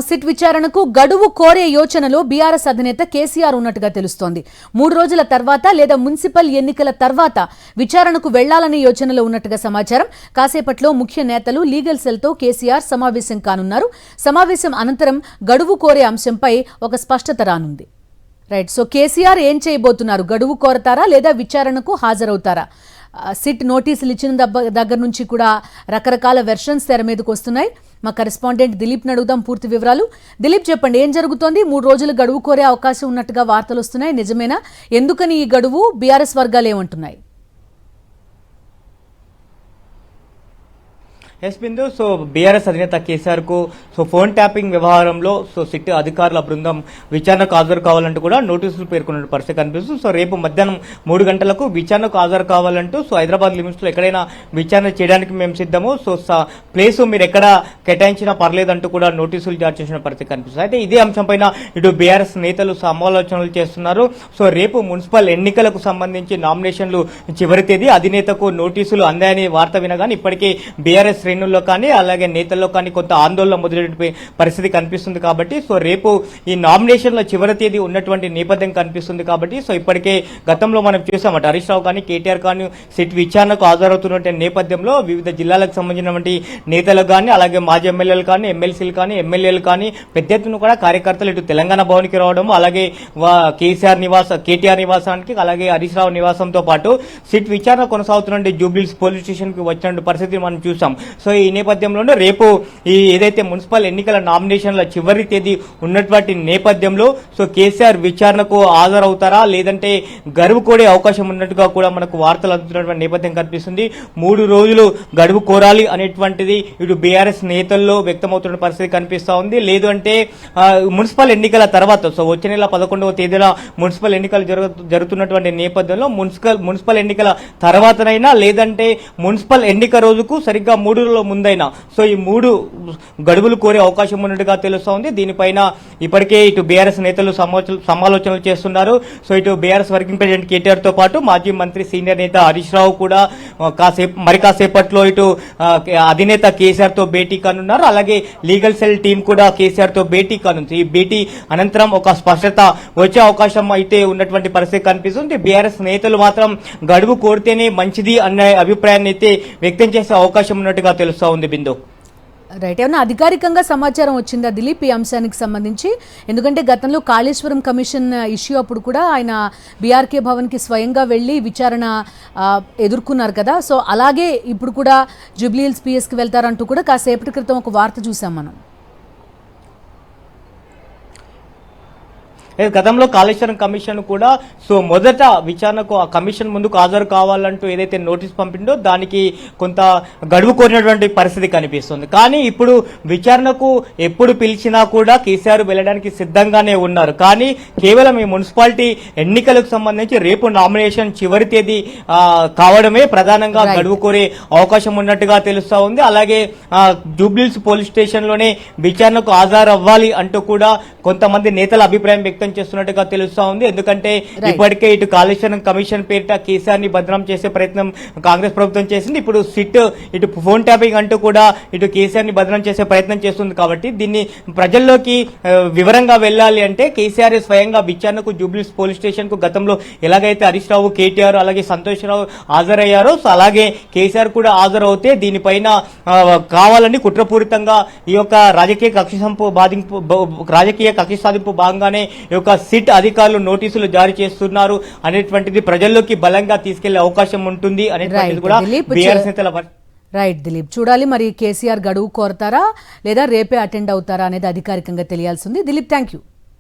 SIT విచారణకు గడువు కోరే యోచనలో బీఆర్ఎస్ అధినేత కేసీఆర్ ఉన్నట్టుగా తెలుస్తోంది. 3 రోజుల తర్వాత లేదా మున్సిపల్ ఎన్నికల తర్వాత విచారణకు వెళ్లాలనే యోచనలో ఉన్నట్టుగా సమాచారం. కాసేపట్లో ముఖ్య నేతలు లీగల్ సెల్తో కేసీఆర్ సమావేశం కానున్నారు. సమావేశం అనంతరం గడువు కోరే అంశంపై ఒక స్పష్టత రానుంది. రైట్. సో కేసీఆర్ ఏం చేయబోతున్నారు? గడువు కోరతారా లేదా విచారణకు హాజరవుతారా? సిట్ నోటీసులు ఇచ్చిన దగ్గర నుంచి కూడా రకరకాల వెర్షన్స్ తెర మీదకు వస్తున్నాయి. మా కరెస్పాండెంట్ దిలీప్ అడుగుదాం పూర్తి వివరాలు. దిలీప్, చెప్పండి, ఏం జరుగుతోంది? 3 రోజులు గడువు కోరే అవకాశం ఉన్నట్టుగా వార్తలు వస్తున్నాయి, నిజమేనా? ఎందుకని ఈ గడువు? బీఆర్ఎస్ వర్గాలు ఏమంటున్నాయి? ఎస్ బిందు, సో బీఆర్ఎస్ అధినేత కేసీఆర్ కు ఫోన్ ట్యాపింగ్ వ్యవహారంలో సిట్ అధికారుల బృందం విచారణకు హాజరు కావాలంటూ కూడా నోటీసులు పేర్కొన్న పరిస్థితి కనిపిస్తుంది. సో రేపు మధ్యాహ్నం 3 గంటలకు విచారణకు హాజరు కావాలంటూ హైదరాబాద్ లిమిట్స్ లో ఎక్కడైనా విచారణ చేయడానికి మేము సిద్ధము, ప్లేస్ మీరు ఎక్కడ కేటాయించినా పర్లేదంటూ కూడా నోటీసులు జారీ చేసిన పరిస్థితి కనిపిస్తుంది. అయితే ఇదే అంశంపైన ఇటు బీఆర్ఎస్ నేతలు సమాలోచనలు చేస్తున్నారు. సో రేపు మున్సిపల్ ఎన్నికలకు సంబంధించి నామినేషన్లు చివరి తేదీ, అధినేతకు నోటీసులు అందాయని వార్త వినగానే ఇప్పటికే బీఆర్ఎస్ శ్రేణుల్లో కానీ అలాగే నేతల్లో కానీ కొంత ఆందోళన మొదలైన పరిస్థితి కనిపిస్తుంది. కాబట్టి రేపు ఈ నామినేషన్ల చివరి తేదీ ఉన్నటువంటి నేపథ్యం కనిపిస్తుంది. కాబట్టి ఇప్పటికే గతంలో మనం చూసామట, హరీష్ రావు కానీ కేటీఆర్ కానీ సిట్ విచారణకు హాజరవుతున్న నేపథ్యంలో వివిధ జిల్లాలకు సంబంధించినటువంటి నేతలకు కానీ అలాగే మాజీ ఎమ్మెల్యేలు కానీ ఎమ్మెల్సీలు కానీ ఎమ్మెల్యేలు కానీ పెద్ద ఎత్తున కూడా కార్యకర్తలు ఇటు తెలంగాణ భవన్కి రావడం, అలాగే కేటీఆర్ నివాసానికి అలాగే హరీష్ రావు నివాసంతో పాటు సిట్ విచారణ కొనసాగుతున్న జూబ్లీహిల్స్ పోలీస్ స్టేషన్ కి వచ్చిన పరిస్థితి మనం చూసాం. సో ఈ నేపథ్యంలోనే రేపు ఈ ఏదైతే మున్సిపల్ ఎన్నికల నామినేషన్ల చివరి తేదీ ఉన్నటువంటి నేపథ్యంలో కేసీఆర్ విచారణకు హాజరవుతారా లేదంటే గడువు కోరే అవకాశం ఉన్నట్టుగా కూడా మనకు వార్తలు అందుతున్నటువంటి నేపథ్యం కనిపిస్తుంది. 3 రోజులు గడువు కోరాలి అనేటువంటిది ఇటు బీఆర్ఎస్ నేతల్లో వ్యక్తమవుతున్న పరిస్థితి కనిపిస్తా ఉంది. లేదు అంటే మున్సిపల్ ఎన్నికల తర్వాత వచ్చే నెల 11వ తేదీన మున్సిపల్ ఎన్నికలు జరుగుతున్నటువంటి నేపథ్యంలో మున్సిపల్ ఎన్నికల తర్వాతనైనా లేదంటే మున్సిపల్ ఎన్నిక రోజుకు సరిగ్గా 3 రోజుల ముందైనా ఈ 3 గడువులు కోరే అవకాశం ఉన్నట్టుగా తెలుస్తోంది. దీనిపైన ఇప్పటికే ఇటు బీఆర్ఎస్ నేతలు సమాలోచనలు చేస్తున్నారు. ఇటు బీఆర్ఎస్ వర్కింగ్ ప్రెసిడెంట్ కేటీఆర్ తో పాటు మాజీ మంత్రి సీనియర్ నేత హరీష్ రావు కూడా కాసేపట్లో ఇటు అధినేత కేసీఆర్ తో భేటీ కానున్నారు. అలాగే లీగల్ సెల్ టీం కూడా కేసీఆర్ తో భేటీ కానుంది. ఈ భేటీ అనంతరం ఒక స్పష్టత వచ్చే అవకాశం అయితే ఉన్నటువంటి పరిస్థితి కనిపిస్తుంది. బీఆర్ఎస్ నేతలు మాత్రం గడువు కోరితేనే మంచిది అనే అభిప్రాయాన్ని అయితే వ్యక్తం చేసే అవకాశం ఉన్నట్టుగా తెలుస్తా ఉంది. బిందు, రైట్. ఏమన్నా అధికారికంగా సమాచారం వచ్చిందా దిలీప్ ఈ అంశానికి సంబంధించి? ఎందుకంటే గతంలో కాళేశ్వరం కమిషన్ ఇష్యూ అప్పుడు కూడా ఆయన బీఆర్కే భవన్కి స్వయంగా వెళ్ళి విచారణ ఎదుర్కొన్నారు కదా. సో అలాగే ఇప్పుడు కూడా జూబ్లీహిల్స్ పిఎస్కి వెళ్తారంటూ కూడా కాసేపటి క్రితం ఒక వార్త చూసాం మనం. గతంలో కాళేశ్వరం కమిషన్ కూడా మొదట విచారణకు ఆ కమిషన్ ముందుకు హాజరు కావాలంటూ ఏదైతే నోటీస్ పంపిందో దానికి కొంత గడువు కోరినటువంటి పరిస్థితి కనిపిస్తుంది. కానీ ఇప్పుడు విచారణకు ఎప్పుడు పిలిచినా కూడా కేసీఆర్ వెళ్ళడానికి సిద్ధంగానే ఉన్నారు. కానీ కేవలం ఈ మున్సిపాలిటీ ఎన్నికలకు సంబంధించి రేపు నామినేషన్ చివరి తేదీ కావడమే ప్రధానంగా గడువు కోరే అవకాశం ఉన్నట్టుగా తెలుస్తా ఉంది. అలాగే జూబ్లీహిల్స్ పోలీస్ స్టేషన్ లోనే విచారణకు హాజరు అవ్వాలి అంటూ కూడా కొంతమంది నేతల అభిప్రాయం వ్యక్తం చేస్తున్నట్టుగా తెలుస్తా ఉంది. ఎందుకంటే ఇప్పటికే ఇటు కాళేశ్వరం కమిషన్ పేరిట కేసీఆర్ ని బదనాం చేసే ప్రయత్నం కాంగ్రెస్ ప్రభుత్వం చేసింది. ఇప్పుడు సిట్ ఇటు ఫోన్ ట్యాపింగ్ అంటూ కూడా ఇటు కేసీఆర్ ని బదనాం చేసే ప్రయత్నం చేస్తుంది. కాబట్టి దీన్ని ప్రజల్లోకి వివరంగా వెళ్లాలి అంటే కేసీఆర్ స్వయంగా విచారణకు జూబ్లీహిల్స్ పోలీస్ స్టేషన్ కు గతంలో ఎలాగైతే హరీష్ రావు కేటీఆర్ అలాగే సంతోష్ రావు హాజరయ్యారో అలాగే కేసీఆర్ కూడా హాజరవుతే దీనిపైన కావాలని కుట్రపూరితంగా ఈ యొక్క రాజకీయ కక్ష సాధింపు భాగంగానే సిట్ అధికారులు నోటీసులు జారీ చేస్తున్నారు అనేటువంటిది ప్రజల్లోకి బలంగా తీసుకెళ్లే అవకాశం ఉంటుంది అనేటువంటిది కూడా బీఆర్ఎస్ నేతల. రైట్ దిలీప్, చూడాలి మరి కేసీఆర్ గడువు కోరతారా లేదా రేపే అటెండ్ అవుతారా అనేది అధికారికంగా తెలియాల్సింది. Dilip, thank you.